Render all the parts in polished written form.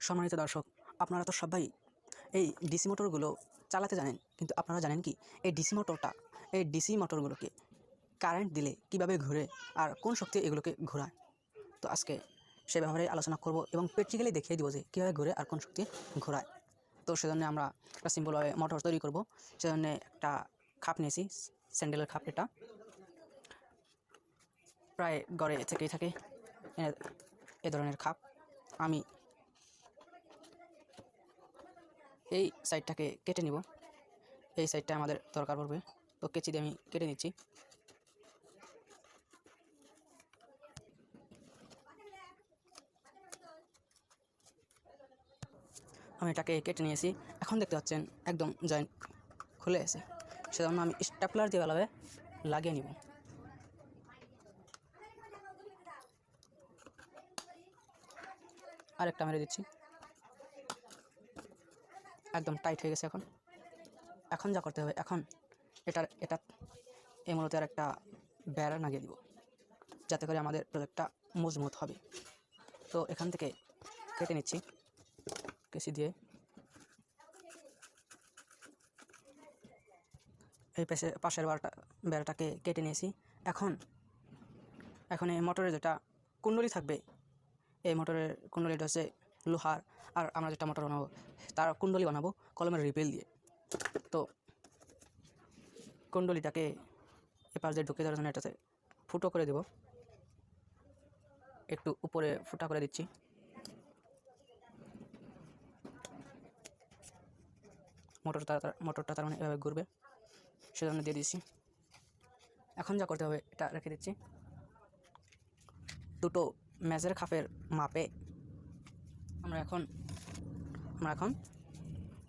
সম্মানিত দর্শক, আপনারা তো সবাই এই ডিসি মোটরগুলো চালাতে জানেন, কিন্তু আপনারা জানেন কি এই ডিসি মোটরগুলোকে কারেন্ট দিলে কিভাবে ঘুরে আর কোন শক্তি এগুলোকে ঘোরায়। তো আজকে সে ব্যাপারে আলোচনা করব এবং প্র্যাকটিক্যালি দেখিয়ে দিব যে কীভাবে ঘুরে আর কোন শক্তি ঘোরায়। তো সেজন্য আমরা একটা সিম্পলভাবে মোটর তৈরি করব। সেজন্য একটা খাপ নিয়েছি, স্যান্ডেলের খাপ। এটা প্রায় গড়ে থেকেই থাকে এ ধরনের খাপ। আমি এই সাইডটাকে কেটে নিব, এই সাইডটা আমাদের দরকার পড়বে, তো কেচি দিয়ে আমি কেটে নিচ্ছি। আমি এটাকে কেটে নিয়েছি। এখন দেখতে পাচ্ছেন একদম জয়েন্ট খুলে আছে, সেজন্য আমি স্টেপলার দিয়ে ভালোভাবে লাগিয়ে নিব। আরেকটা মেরে দিচ্ছি, একদম টাইট হয়ে গেছে। এখন যা করতে হবে, এখন এটা এই মূলত আর একটা বেড়া লাগিয়ে দিব, যাতে করে আমাদের প্রজেক্টটা মজবুত হবে। তো এখান থেকে কেটে নিচ্ছি কেসি দিয়ে। এই পাশের বেড়াটাকে কেটে নিয়েছি। এখন এই মোটরের যেটা কুণ্ডলি থাকবে, এই মোটরের কুণ্ডলিটা হচ্ছে লোহার, আর আমরা যেটা মোটর বানাবো তার কুণ্ডলি বানাবো কলমের রিপেল দিয়ে। তো কুণ্ডলিটাকে এপাশ দিয়ে ঢুকে দেওয়ার জন্য এটাতে ফুটো করে দেব, একটু উপরে ফুটা করে দিচ্ছি। মোটরটা তার মানে এভাবে ঘুরবে, সেজন্য দিয়ে দিচ্ছি। এখন যা করতে হবে, এটা রেখে দিচ্ছি। দুটো মেজের খাপের মাপে আমরা এখন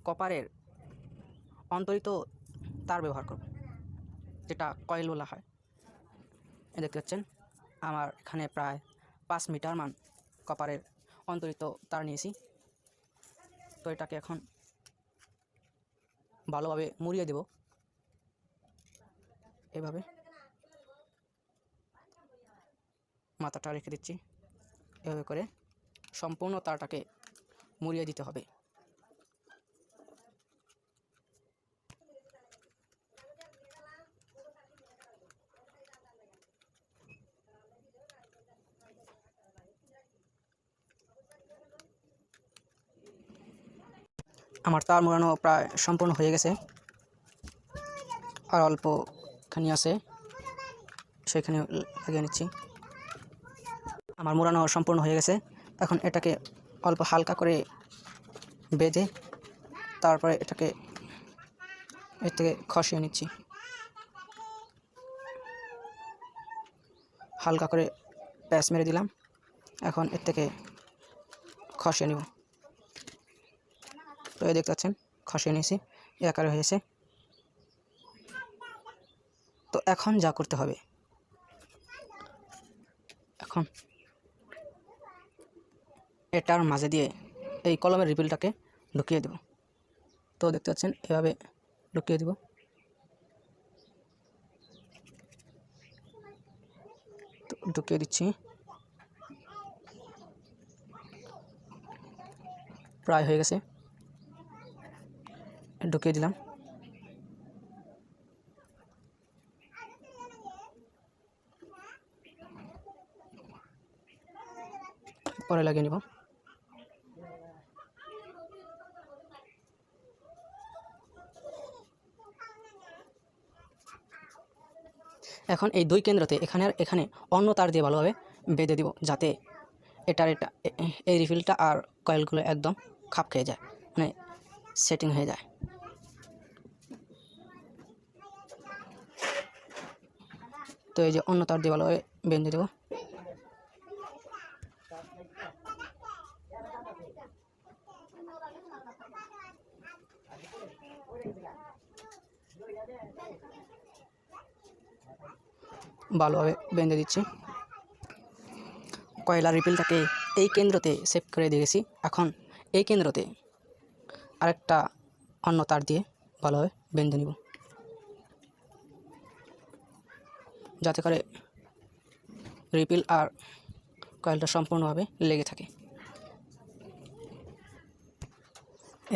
কপারের অন্তরিত তার ব্যবহার করব, যেটা কয়েল বলা হয়। দেখতে পাচ্ছেন আমার এখানে প্রায় 5 মিটার মান কপারের অন্তরিত তার নিয়েছি। তো এটাকে এখন ভালোভাবে মুড়িয়ে দেব, এভাবে মাথাটা রেখে দিচ্ছি। এভাবে করে সম্পূর্ণ তারটাকে মুড়িয়ে দিতে হবে। আমার তার মোড়ানো প্রায় সম্পূর্ণ হয়ে গেছে, আর অল্পখানি আছে, সেখানে লাগিয়ে নিচ্ছি। আমার মোড়ানো সম্পূর্ণ হয়ে গেছে। এখন এটাকে অল্প হালকা করে বেঁধে তারপরে এটাকে এর থেকে খসিয়ে নিচ্ছি। হালকা করে প্যাঁচ মেরে দিলাম। এখন এর থেকে খসিয়ে নিব। তো এই দেখতে পাচ্ছেন খসিয়ে নিয়েছি, এই আকারে হয়েছে। তো এখন যা করতে হবে, এখন এটার মাঝে দিয়ে এই কলমের রিপিলটাকে ঢুকিয়ে দেব। তো দেখতে পাচ্ছেন এভাবে ঢুকিয়ে দেব। তো ঢুকিয়ে দিচ্ছি, প্রায় হয়ে গেছে। ঢুকিয়ে দিলাম। পরে লাগিয়ে নিব। এখন এই দুই কেন্দ্রতে এখানে আর এখানে অন্য তার দিয়ে ভালোভাবে বেঁধে দিব, যাতে এই রিফিলটা আর কয়েলগুলো একদম খাপ খেয়ে যায়, মানে সেটিং হয়ে যায়। তো এই যে অন্য তার দিয়ে ভালোভাবে বেঁধে দেবো। ভালোভাবে বেঁধে দিচ্ছি। কয়লার রিপিলটাকে এই কেন্দ্রতে সেভ করে দিয়েছি। এখন এই কেন্দ্রতে আরেকটা অন্য তার দিয়ে ভালোভাবে বেঁধে নিব, যাতে করে রিপিল আর কয়েলটা সম্পূর্ণভাবে লেগে থাকে।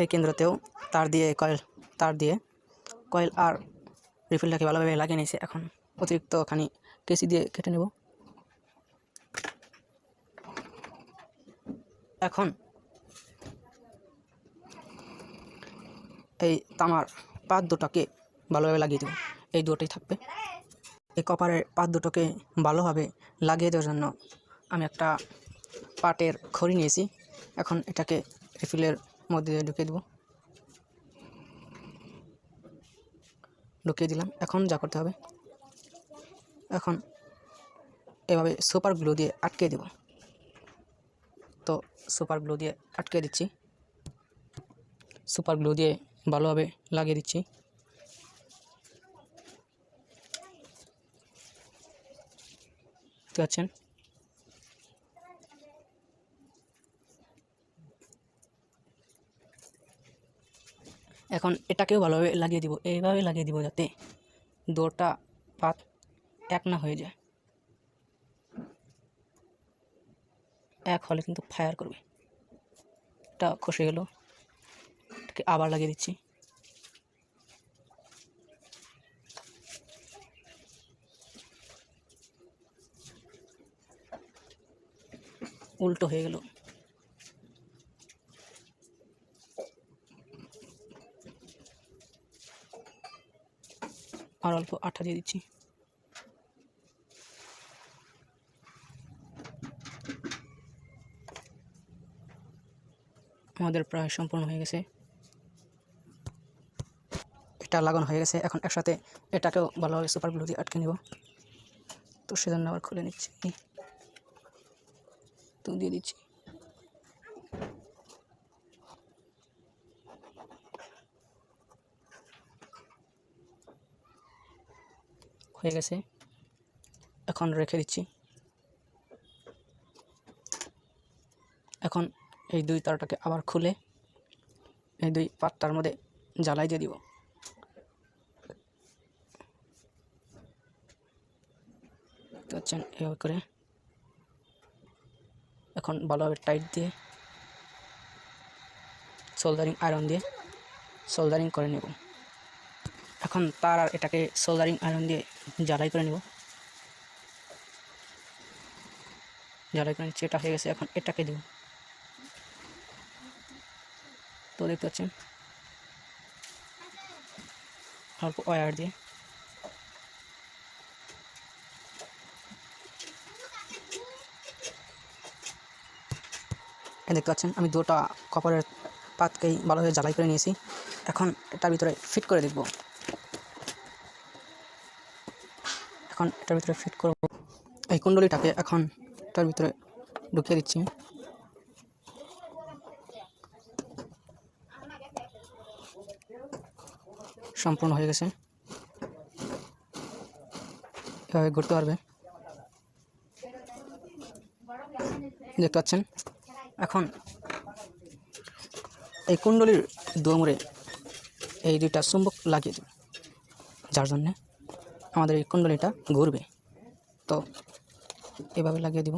এই কেন্দ্রতেও তার দিয়ে কয়েল আর রিফিলটাকে ভালোভাবে লাগিয়ে নিয়েছি। এখন অতিরিক্ত খানি কেসি দিয়ে কেটে নেব। এখন এই তামার পাত দুটোকে ভালোভাবে লাগিয়ে দেব। এই দুটোই থাকবে। এই কপারের পাত দুটোকে ভালোভাবে লাগিয়ে দেওয়ার জন্য আমি একটা পাটের খড়ি নিয়েছি। এখন এটাকে রিফিলের মধ্যে ঢুকিয়ে দেব। ঢুকিয়ে দিলাম। এখন যা করতে হবে, এখন এভাবে সুপার গ্লু দিয়ে আটকে দেব। তো সুপার গ্লু দিয়ে আটকে দিচ্ছি। সুপার গ্লু দিয়ে ভালোভাবে লাগিয়ে দিচ্ছি। দেখতে পাচ্ছেন। এখন এটাকেও ভালোভাবে লাগিয়ে দিব। এইভাবে লাগিয়ে দিব যাতে দুটো পাত এক না হয়ে যায়। এক হলে কিন্তু ফায়ার করবে। এটা খসে গেল, এটাকে আবার লাগিয়ে দিচ্ছি। উল্টো হয়ে গেল। আর অল্প আঠা দিয়ে দিচ্ছি। আমাদের প্রায় সম্পূর্ণ হয়ে গেছে। এটা লাগানো হয়ে গেছে। এখন একসাথে এটাকেও ভালোভাবে সুপার গ্লু দিয়ে আটকে নেব। তো সেজন্য আবার খুলে নিচ্ছি, তো দিয়ে দিচ্ছি। হয়ে গেছে। এখন রেখে দিচ্ছি। এখন এই দুই তারটাকে আবার খুলে এই দুই পাতটার মধ্যে জ্বালাই দিয়ে দিব। দেখছেন এভাবে করে। এখন ভালোভাবে টাইট দিয়ে সোল্ডারিং আয়রন দিয়ে সোল্ডারিং করে নেব। এখন তার আর এটাকে সোল্ডারিং আয়রন দিয়ে জ্বালাই করে নেব। জ্বালাই করে নিচ্ছি। এটা হয়ে গেছে। এখন এটাকে দেব। তো দেখতে পাচ্ছেন অল্প ওয়্যার দিয়ে দেখতে পাচ্ছেন আমি দুটো কপারের পাতকেই ভালোভাবে জ্বালাই করে নিয়েছি। এখন এটার ভিতরে ফিট করে দেখব। এখন এটার ভিতরে ফিট করব। এই কুণ্ডলিটাকে এখন এটার ভিতরে ঢুকিয়ে দিচ্ছি। সম্পূর্ণ হয়ে গেছে। এভাবে ঘুরতে পারবে, দেখতে পাচ্ছেন। এখন এই কুণ্ডলির দোমরে এই দুইটা চুম্বক লাগিয়ে দেব, যার জন্যে আমাদের এই কুণ্ডলিটা ঘুরবে। তো এভাবে লাগিয়ে দিব।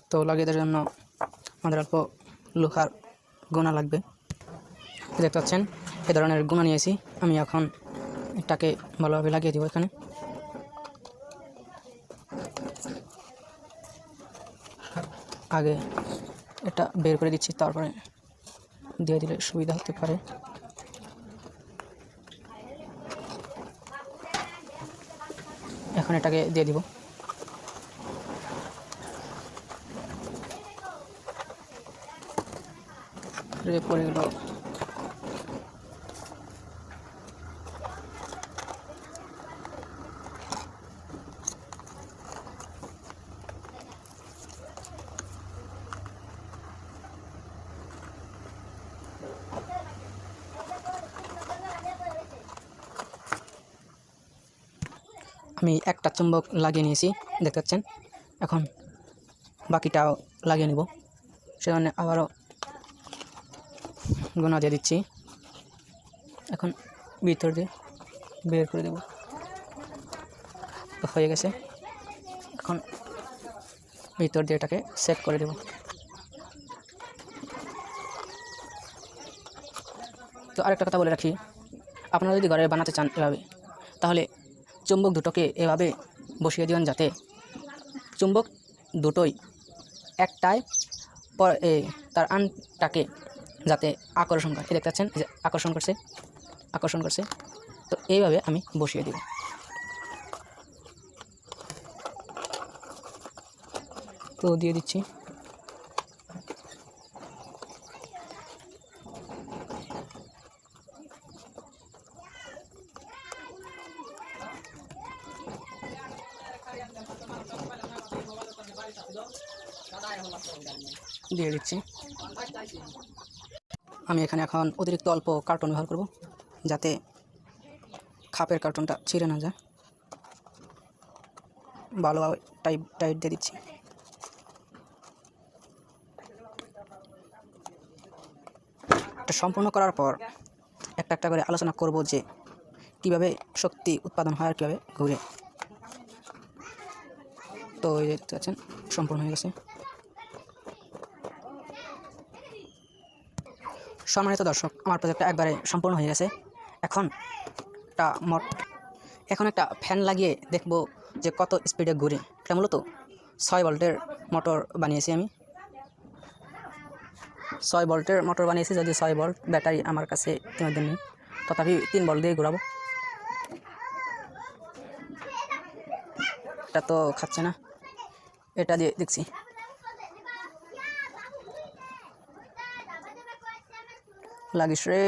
তো লাগিয়ে দেওয়ার জন্য আমাদের অল্প লোহার গোনা লাগবে। দেখতে পাচ্ছেন এ ধরনের গোনা নিয়েছি আমি। এখন এটাকে ভালোভাবে লাগিয়ে দিব। এখানে আগে এটা বের করে দিচ্ছি, তারপরে দিয়ে দিলে সুবিধা হতে পারে। এখন এটাকে দিয়ে দিব। পড়ে গেল। আমি একটা চুম্বক লাগিয়ে নিয়েছি, দেখতে পাচ্ছেন। এখন বাকিটাও লাগিয়ে নেব। সেজন্য আবারও গোনা দিয়ে দিচ্ছি। এখন ভিতর দিয়ে বের করে দেব। হয়ে গেছে। এখন ভিতর দিয়ে এটাকে সেট করে দেব। তো আরেকটা কথা বলে রাখি, আপনারা যদি ঘরে বানাতে চান এভাবে, তাহলে চুম্বক দুটোকে এভাবে বসিয়ে দিন যাতে চুম্বক দুটোই একটাই তার আনটাকে যাতে আকর্ষণ করে। দেখতে পাচ্ছেন যে আকর্ষণ করছে। তো এইভাবে আমি বসিয়ে দিব। তো দিয়ে দিচ্ছি। দিয়ে দিচ্ছি। আমি এখানে এখন অতিরিক্ত অল্প কার্টন ব্যবহার করব যাতে খাপের কার্টনটা ছিঁড়ে না যায়। ভালোভাবে টাইট দিয়ে দিচ্ছি। এটা সম্পূর্ণ করার পর একটা একটা করে আলোচনা করব যে কিভাবে শক্তি উৎপাদন হয় আর কীভাবে ঘুরে। তো এই দেখতে পাচ্ছেন সম্পূর্ণ হয়ে গেছে। সম্মানিত দর্শক, আমার প্রজেক্টটা একবারে সম্পূর্ণ হয়ে গেছে। এখন একটা ফ্যান লাগিয়ে দেখব যে কত স্পিডে ঘুরে। এটা মূলত 6 ভোল্টের মোটর বানিয়েছি আমি। 6 ভোল্টের মোটর বানিয়েছি, যদি 6 ভোল্ট ব্যাটারি আমার কাছে ইতিমধ্যে নেই, তথাপি 3 ভোল্ট দিয়ে ঘোরাবো। এটা তো খাচ্ছে না, এটা দিয়ে দেখছি। লাগিস রে।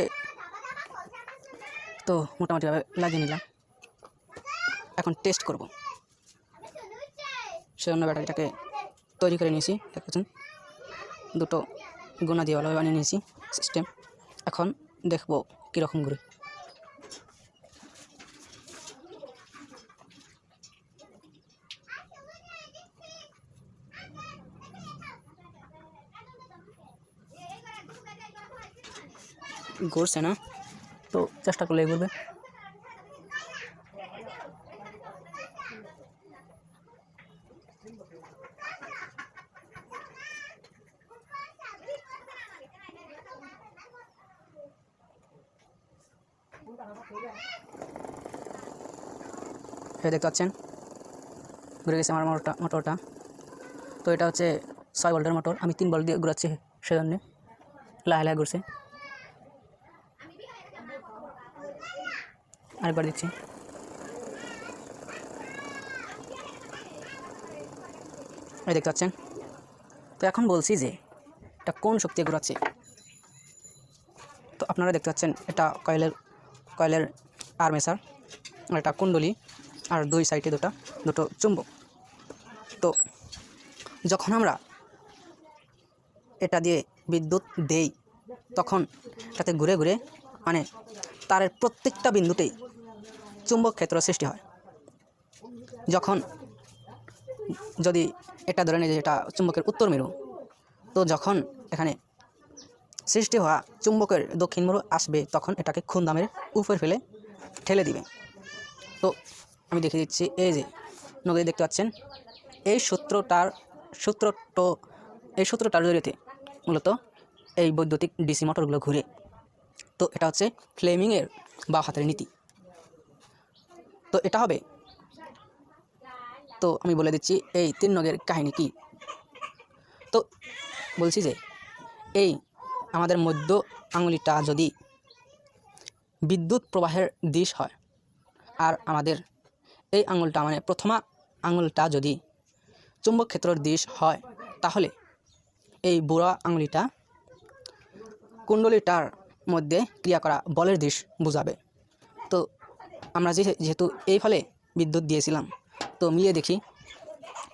তো মোটামুটিভাবে লাগিয়ে নিলাম। এখন টেস্ট করব। সেজন্য ব্যাটারিটাকে তৈরি করে নিয়েছি। দেখছেন দুটো গুণা দিয়ে ভালোভাবে বানিয়ে নিয়েছি সিস্টেম। এখন দেখব কীরকম ঘুরে। ঘুরছে না, তো চেষ্টা করলে ঘুরবে। দেখতে পাচ্ছেন ঘুরে গেছে আমার মোটরটা। তো এটা হচ্ছে 6 ভোল্টের মোটর, আমি 3 ভোল্ট দিয়ে ঘুরাচ্ছি, সেজন্য লাহে ঘুরছে। আরেকবার দিচ্ছি। দেখতে পাচ্ছেন। তো এখন বলছি যে এটা কোন শক্তি ঘোরাচ্ছে। তো আপনারা দেখতে পাচ্ছেন এটা কয়েলের আর্মেচার, আর এটা কুণ্ডলী, আর 2 সাইডে দুটো চুম্বক। তো যখন আমরা এটা দিয়ে বিদ্যুৎ দেই তখন এটাতে ঘুরে ঘুরে মানে তারের প্রত্যেকটা বিন্দুতেই চুম্বক ক্ষেত্র সৃষ্টি হয়। যদি এটা ধরে নিই যে এটা চুম্বকের উত্তর মেরু, তো যখন এখানে সৃষ্টি হওয়া চুম্বকের দক্ষিণ মেরু আসবে তখন এটাকে খুন্দামের উপর ফেলে ঠেলে দিবে। তো আমি দেখিয়ে দিচ্ছি। এই যে নদী দেখতে পাচ্ছেন, এই সূত্রটার জড়িয়ে মূলত এই বৈদ্যুতিক ডিসি মোটরগুলো ঘুরে। তো এটা হচ্ছে ফ্লেমিংয়ের বা হাতের নীতি। তো এটা হবে, তো আমি বলে দিচ্ছি এই 3 নগের কাহিনী কি। তো বলছি যে এই আমাদের মধ্য আঙুলিটা যদি বিদ্যুৎ প্রবাহের দিশ হয়, আর আমাদের এই আঙুলটা মানে প্রথমা আঙুলটা যদি চুম্বক ক্ষেত্রের দিশ হয়, তাহলে এই বুড়া আঙুলিটা কুণ্ডলীটার মধ্যে ক্রিয়া করা বলের দিশ বোঝাবে। তো আমরা যেহেতু এই ফলে বিদ্যুৎ দিয়েছিলাম, তো মিলিয়ে দেখি।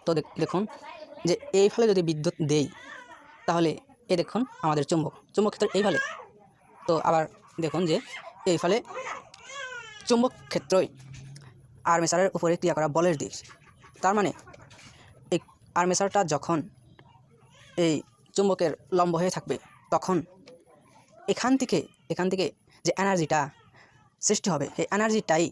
তো দেখুন যে এই ফলে যদি বিদ্যুৎ দেই তাহলে দেখুন আমাদের চুম্বক ক্ষেত্র এই ফলে। তো আবার দেখুন যে এই ফলে চুম্বক ক্ষেত্রই আর্মেচারের উপরে ক্রিয়া করা বলের দিক। তার মানে এই আর্মেচারটা যখন এই চুম্বকের লম্ব হয়ে থাকবে তখন এখান থেকে যে এনার্জিটা সৃষ্টি হবে, এই এনার্জিটাই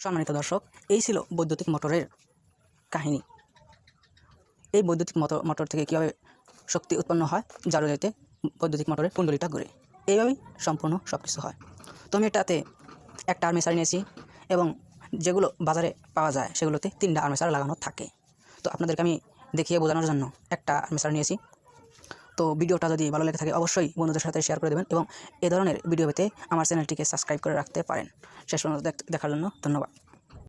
সম্মানিত দর্শক, এই ছিল বৈদ্যুতিক মোটরের কাহিনী। এই বৈদ্যুতিক মোটর থেকে কীভাবে শক্তি উৎপন্ন হয়, যার জরিয়ে বৈদ্যুতিক মোটরের কুণ্ডলীটা ঘুরে। এইভাবেই সম্পূর্ণ সব কিছু হয়। তো আমি এটাতে একটা আর্মেচার নিয়েছি এবং যেগুলো বাজারে পাওয়া যায় সেগুলোতে 3টা আর্মেচার লাগানো থাকে। তো আপনাদেরকে আমি দেখিয়ে বোঝানোর জন্য একটা আর্মেচার নিয়েছি। তো ভিডিওটা যদি ভালো লেগে থাকে অবশ্যই বন্ধুদের সাথে শেয়ার করে দেবেন এবং এ ধরনের ভিডিও পেতে আমার চ্যানেলটিকে সাবস্ক্রাইব করে রাখতে পারেন। শেষ পর্যন্ত দেখার জন্য ধন্যবাদ।